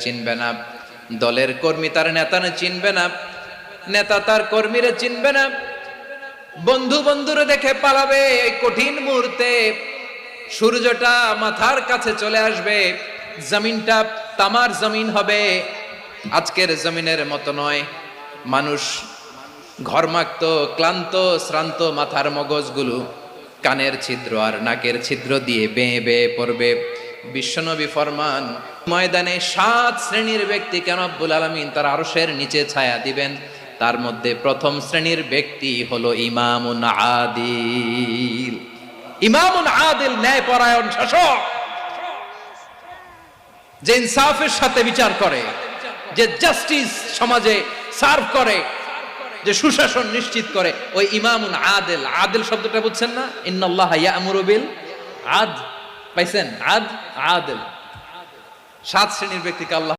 চিনবে না, দলের কর্মী তার নেতা চিনবে না, নেতা তার কর্মীরা চিনবে না, বন্ধু বন্ধুরে দেখে পালাবে। এই কঠিন মুহূর্তে সূর্যটা মাথার কাছে চলে আসবে, জমিনটা তামার জমিন হবে। আজকের জমিনের মতো নয়। মানুষ ঘর্মাক্ত, ক্লান্ত, শ্রান্ত মাথার মগজগুলো কানের ছিদ্র আর নাকের ছিদ্র দিয়ে বেয়ে বেয়ে পড়বে। বিশ্বনবী ফরমান, ময়দানে 7 শ্রেণীর ব্যক্তিকে রব্বুল আলামিন তার আরশের নিচে ছায়া দিবেন। তার মধ্যে প্রথম শ্রেণীর ব্যক্তি হলো ইমামুন আদিল। ইমামুন আদিল, ন্যায়পরায়ণ শাসক, যে ইনসাফের সাথে বিচার করে, যে জাস্টিস সমাজে সার্ভ করে, যে সুশাসন নিশ্চিত করে, ওই ইমামুন আদিল। আদিল শব্দটা বুঝছেন না? ইন্নাল্লাহা ইয়া'মুরু বিল আদল। পাইছেন? আদিল। 7 শ্রেণীর ব্যক্তিকে আল্লাহ